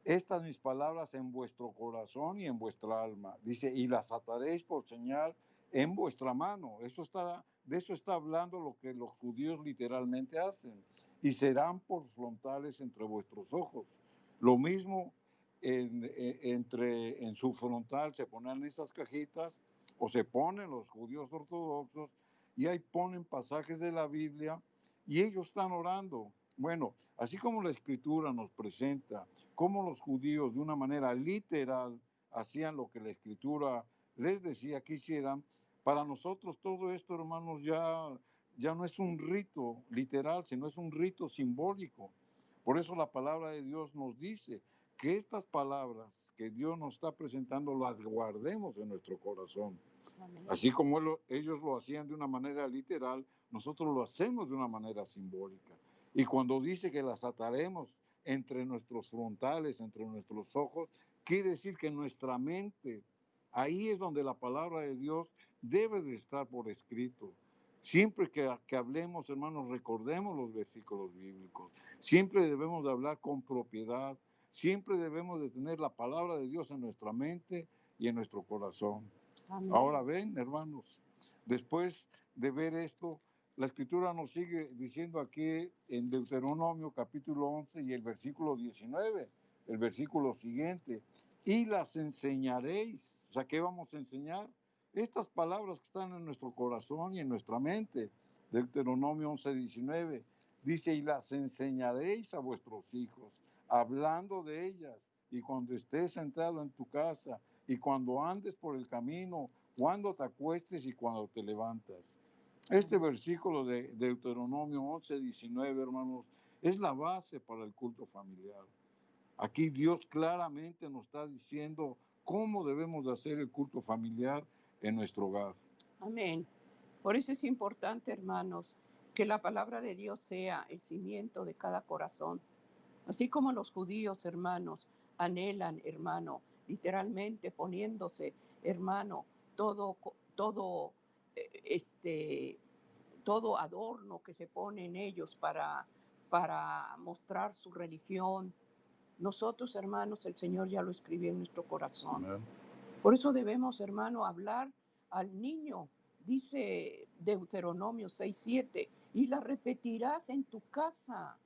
estas mis palabras en vuestro corazón y en vuestra alma. Dice, y las ataréis por señal en vuestra mano. De eso está hablando lo que los judíos literalmente hacen. Y serán por frontales entre vuestros ojos. Lo mismo en su frontal se ponen esas cajitas o se ponen los judíos ortodoxos y ahí ponen pasajes de la Biblia y ellos están orando. Bueno, así como la Escritura nos presenta cómo los judíos de una manera literal hacían lo que la Escritura les decía que hicieran, para nosotros todo esto, hermanos, ya no es un rito literal, sino es un rito simbólico. Por eso la palabra de Dios nos dice que estas palabras que Dios nos está presentando las guardemos en nuestro corazón. Amén. Así como ellos lo hacían de una manera literal, nosotros lo hacemos de una manera simbólica. Y cuando dice que las ataremos entre nuestros frontales, entre nuestros ojos, quiere decir que nuestra mente, ahí es donde la palabra de Dios debe de estar por escrito. Siempre que hablemos, hermanos, recordemos los versículos bíblicos. Siempre debemos de hablar con propiedad. Siempre debemos de tener la palabra de Dios en nuestra mente y en nuestro corazón. Amén. Ahora ven, hermanos, después de ver esto, la Escritura nos sigue diciendo aquí en Deuteronomio capítulo 11 y el versículo 19, el versículo siguiente, y las enseñaréis. O sea, ¿qué vamos a enseñar? Estas palabras que están en nuestro corazón y en nuestra mente. Deuteronomio 11, 19, dice, y las enseñaréis a vuestros hijos, hablando de ellas, y cuando estés sentado en tu casa, y cuando andes por el camino, cuando te acuestes y cuando te levantas. Este versículo de Deuteronomio 11, 19, hermanos, es la base para el culto familiar. Aquí Dios claramente nos está diciendo cómo debemos de hacer el culto familiar en nuestro hogar. Amén. Por eso es importante, hermanos, que la palabra de Dios sea el cimiento de cada corazón. Así como los judíos, hermanos, anhelan, hermano, literalmente poniéndose, hermano, todo, todo adorno que se pone en ellos para mostrar su religión. Nosotros, hermanos, el Señor ya lo escribió en nuestro corazón. Amén. Por eso debemos, hermano, hablar al niño. Dice Deuteronomio 6:7, y la repetirás en tu casa.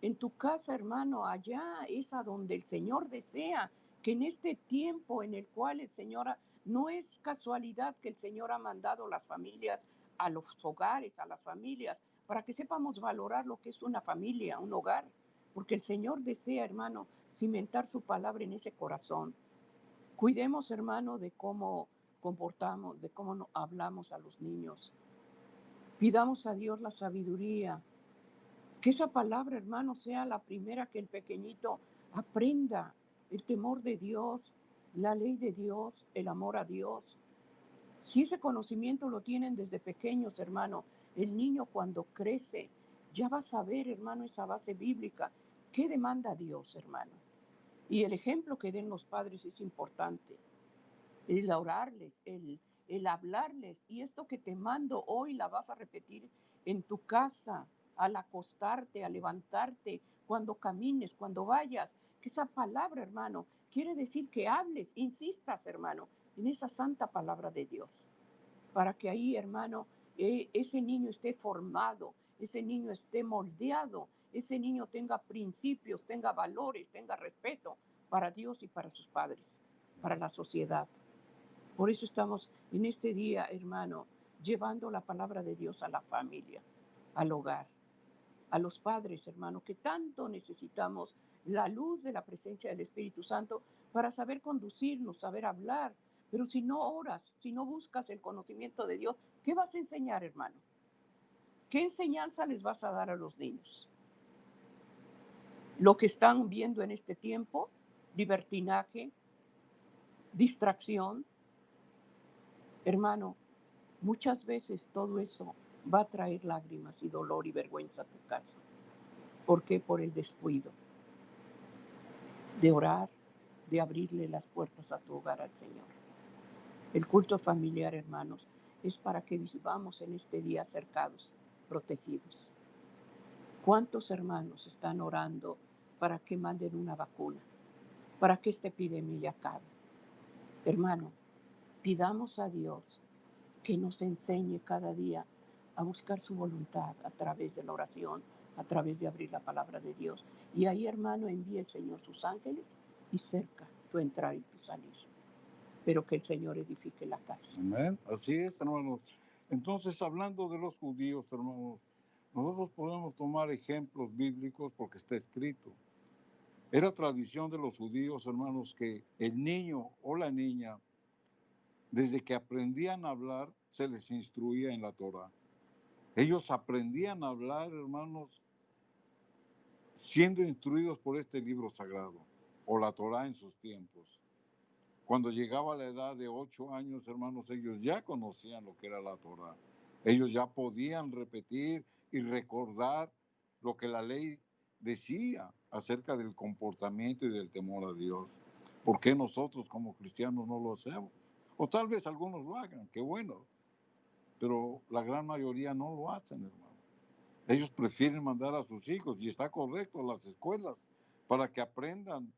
En tu casa, hermano, allá es a donde el Señor desea que en este tiempo en el cual el Señor, no es casualidad que el Señor ha mandado las familias a los hogares, a las familias, para que sepamos valorar lo que es una familia, un hogar, porque el Señor desea, hermano, cimentar su palabra en ese corazón. Cuidemos, hermano, de cómo comportamos, de cómo hablamos a los niños. Pidamos a Dios la sabiduría. Que esa palabra, hermano, sea la primera que el pequeñito aprenda. El temor de Dios, la ley de Dios, el amor a Dios. Si ese conocimiento lo tienen desde pequeños, hermano, el niño cuando crece ya va a saber, hermano, esa base bíblica. ¿Qué demanda Dios, hermano? Y el ejemplo que den los padres es importante. El orarles, el hablarles. Y esto que te mando hoy la vas a repetir en tu casa, al acostarte, al levantarte, cuando camines, cuando vayas. Que esa palabra, hermano, quiere decir que hables, insistas, hermano, en esa santa palabra de Dios. Para que ahí, hermano, ese niño esté formado, ese niño esté moldeado, ese niño tenga principios, tenga valores, tenga respeto para Dios y para sus padres, para la sociedad. Por eso estamos en este día, hermano, llevando la palabra de Dios a la familia, al hogar, a los padres, hermano, que tanto necesitamos la luz de la presencia del Espíritu Santo para saber conducirnos, saber hablar. Pero si no oras, si no buscas el conocimiento de Dios, ¿qué vas a enseñar, hermano? ¿Qué enseñanza les vas a dar a los niños? Lo que están viendo en este tiempo, libertinaje, distracción. Hermano, muchas veces todo eso va a traer lágrimas y dolor y vergüenza a tu casa. ¿Por qué? Por el descuido de orar, de abrirle las puertas a tu hogar al Señor. El culto familiar, hermanos, es para que vivamos en este día cercados, protegidos. ¿Cuántos hermanos están orando para que manden una vacuna? Para que esta epidemia ya acabe. Hermano, pidamos a Dios que nos enseñe cada día a buscar su voluntad a través de la oración, a través de abrir la palabra de Dios. Y ahí, hermano, envía el Señor sus ángeles y cerca tu entrar y tu salir. Pero que el Señor edifique la casa. Amén. Así es, hermanos. Entonces, hablando de los judíos, hermanos, nosotros podemos tomar ejemplos bíblicos porque está escrito. Era tradición de los judíos, hermanos, que el niño o la niña, desde que aprendían a hablar, se les instruía en la Torah. Ellos aprendían a hablar, hermanos, siendo instruidos por este libro sagrado, o la Torah en sus tiempos. Cuando llegaba la edad de 8 años, hermanos, ellos ya conocían lo que era la Torah. Ellos ya podían repetir y recordar lo que la ley decía acerca del comportamiento y del temor a Dios. ¿Por qué nosotros como cristianos no lo hacemos? O tal vez algunos lo hagan, qué bueno, pero la gran mayoría no lo hacen, hermano. Ellos prefieren mandar a sus hijos, y está correcto, a las escuelas, para que aprendan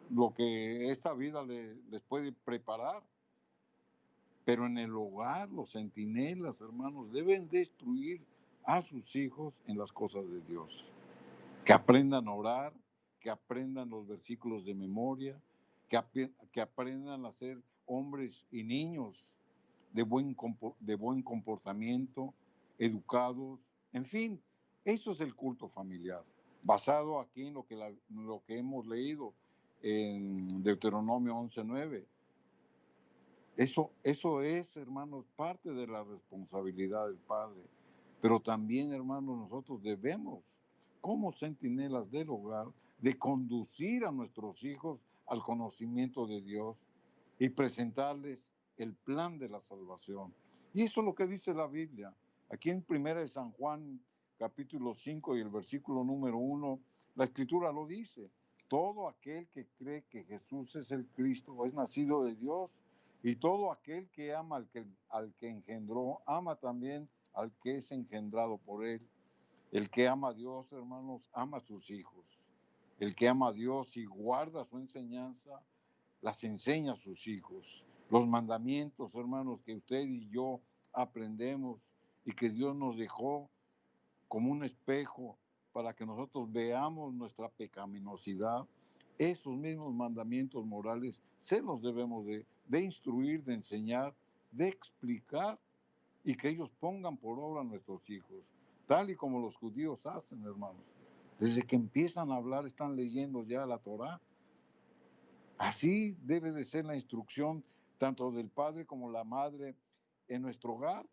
lo que esta vida les puede preparar. Pero en el hogar, los centinelas, hermanos, deben destruir a sus hijos en las cosas de Dios. Que aprendan a orar, que aprendan los versículos de memoria, que aprendan a ser hombres y niños de buen comportamiento, educados, en fin, eso es el culto familiar, basado aquí en lo que hemos leído en Deuteronomio 11:9. Eso es, hermanos, parte de la responsabilidad del Padre, pero también, hermanos, nosotros debemos, como centinelas del hogar, de conducir a nuestros hijos al conocimiento de Dios y presentarles el plan de la salvación. Y eso es lo que dice la Biblia. Aquí en 1 de San Juan, capítulo 5 y el versículo número 1, la Escritura lo dice. Todo aquel que cree que Jesús es el Cristo es nacido de Dios, y todo aquel que ama al que engendró, ama también al que es engendrado por él. El que ama a Dios, hermanos, ama a sus hijos. El que ama a Dios y guarda su enseñanza, las enseña a sus hijos. Los mandamientos, hermanos, que usted y yo aprendemos y que Dios nos dejó como un espejo para que nosotros veamos nuestra pecaminosidad, esos mismos mandamientos morales se los debemos de instruir, de enseñar, de explicar y que ellos pongan por obra a nuestros hijos, tal y como los judíos hacen, hermanos. Desde que empiezan a hablar, están leyendo ya la Torá. Así debe de ser la instrucción tanto del padre como la madre en nuestro hogar.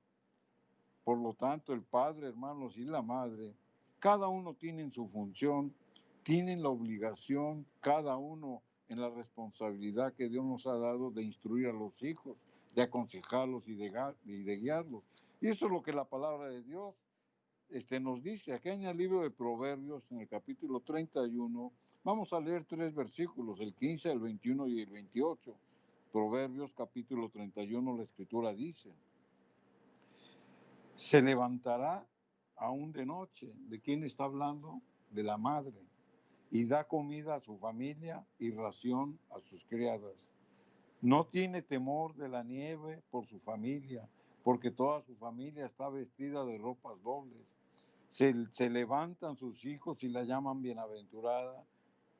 Por lo tanto, el padre, hermanos, y la madre, cada uno tiene su función, tienen la obligación, cada uno en la responsabilidad que Dios nos ha dado de instruir a los hijos, de aconsejarlos y de guiarlos. Y eso es lo que la palabra de Dios nos dice. Aquí en el libro de Proverbios, en el capítulo 31, vamos a leer 3 versículos, el 15, el 21 y el 28. Proverbios capítulo 31, la Escritura dice: se levantará aún de noche. ¿De quién está hablando? De la madre. Y da comida a su familia y ración a sus criadas. No tiene temor de la nieve por su familia, porque toda su familia está vestida de ropas dobles. Se levantan sus hijos y la llaman bienaventurada,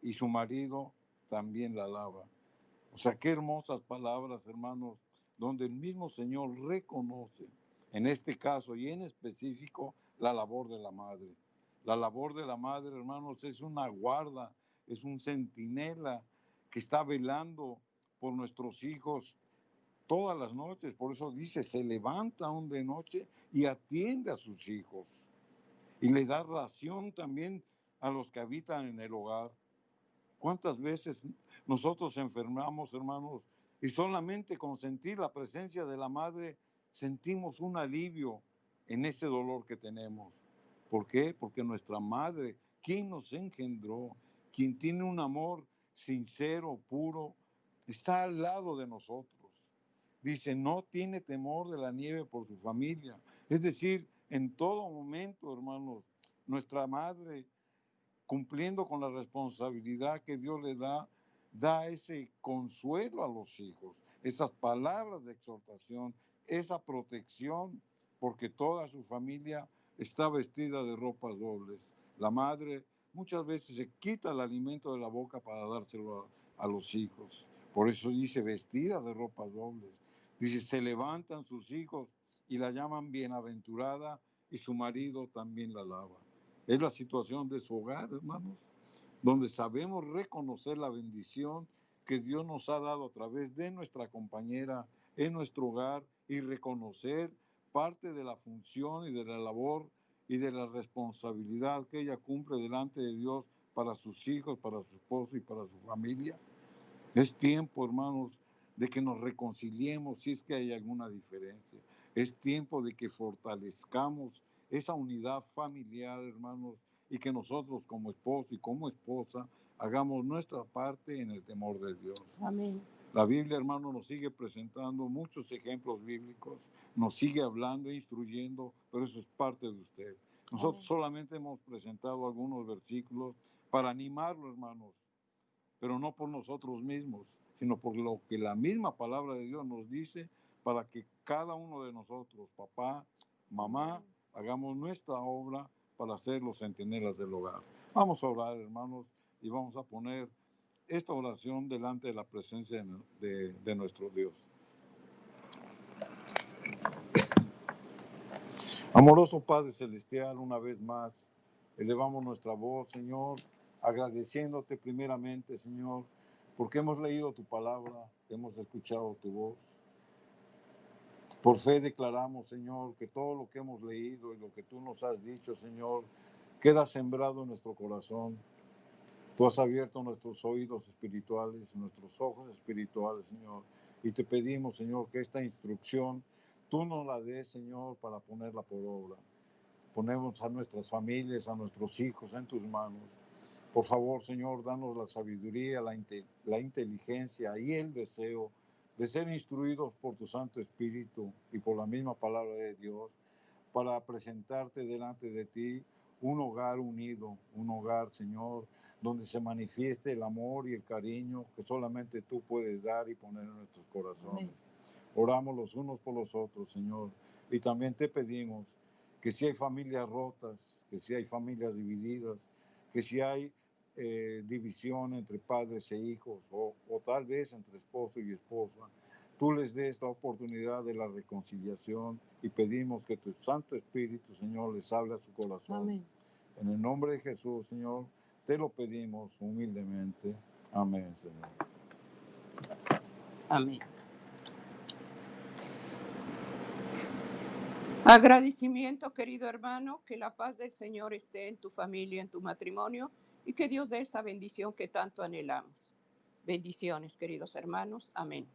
y su marido también la alaba. O sea, qué hermosas palabras, hermanos, donde el mismo Señor reconoce, en este caso y en específico, la labor de la madre. La labor de la madre, hermanos, es una guarda, es un centinela que está velando por nuestros hijos todas las noches. Por eso dice, se levanta aún de noche y atiende a sus hijos. Y le da ración también a los que habitan en el hogar. ¿Cuántas veces nosotros enfermamos, hermanos, y solamente con sentir la presencia de la madre sentimos un alivio en ese dolor que tenemos? ¿Por qué? Porque nuestra madre, quien nos engendró, quien tiene un amor sincero, puro, está al lado de nosotros. Dice, no tiene temor de la nieve por su familia. Es decir, en todo momento, hermanos, nuestra madre, cumpliendo con la responsabilidad que Dios le da ese consuelo a los hijos, esas palabras de exhortación, esa protección, porque toda su familia está vestida de ropas dobles. La madre muchas veces se quita el alimento de la boca para dárselo a los hijos. Por eso dice vestida de ropas dobles. Dice, se levantan sus hijos y la llaman bienaventurada y su marido también la alaba. Es la situación de su hogar, hermanos, donde sabemos reconocer la bendición que Dios nos ha dado a través de nuestra compañera en nuestro hogar y reconocer parte de la función y de la labor y de la responsabilidad que ella cumple delante de Dios para sus hijos, para su esposo y para su familia. Es tiempo, hermanos, de que nos reconciliemos si es que hay alguna diferencia. Es tiempo de que fortalezcamos esa unidad familiar, hermanos, y que nosotros como esposo y como esposa hagamos nuestra parte en el temor de Dios. Amén. La Biblia, hermano, nos sigue presentando muchos ejemplos bíblicos, nos sigue hablando, instruyendo, pero eso es parte de usted. Nosotros solamente hemos presentado algunos versículos para animarlo, hermanos, pero no por nosotros mismos, sino por lo que la misma palabra de Dios nos dice, para que cada uno de nosotros, papá, mamá, hagamos nuestra obra para ser los centinelas del hogar. Vamos a orar, hermanos, y vamos a poner esta oración delante de la presencia de nuestro Dios. Amoroso Padre Celestial, una vez más, elevamos nuestra voz, Señor, agradeciéndote primeramente, Señor, porque hemos leído tu palabra, hemos escuchado tu voz. Por fe declaramos, Señor, que todo lo que hemos leído y lo que tú nos has dicho, Señor, queda sembrado en nuestro corazón. Tú has abierto nuestros oídos espirituales, nuestros ojos espirituales, Señor. Y te pedimos, Señor, que esta instrucción tú nos la des, Señor, para ponerla por obra. Ponemos a nuestras familias, a nuestros hijos en tus manos. Por favor, Señor, danos la sabiduría, la inteligencia y el deseo de ser instruidos por tu Santo Espíritu y por la misma palabra de Dios, para presentarte delante de ti un hogar unido, un hogar, Señor, donde se manifieste el amor y el cariño que solamente tú puedes dar y poner en nuestros corazones. Amén. Oramos los unos por los otros, Señor, y también te pedimos que si hay familias rotas, que si hay familias divididas, que si hay división entre padres e hijos, o tal vez entre esposo y esposa, tú les des la oportunidad de la reconciliación y pedimos que tu Santo Espíritu, Señor, les hable a su corazón. Amén. En el nombre de Jesús, Señor, te lo pedimos humildemente. Amén, Señor. Amén. Agradecimiento, querido hermano, que la paz del Señor esté en tu familia, en tu matrimonio, y que Dios dé esa bendición que tanto anhelamos. Bendiciones, queridos hermanos. Amén.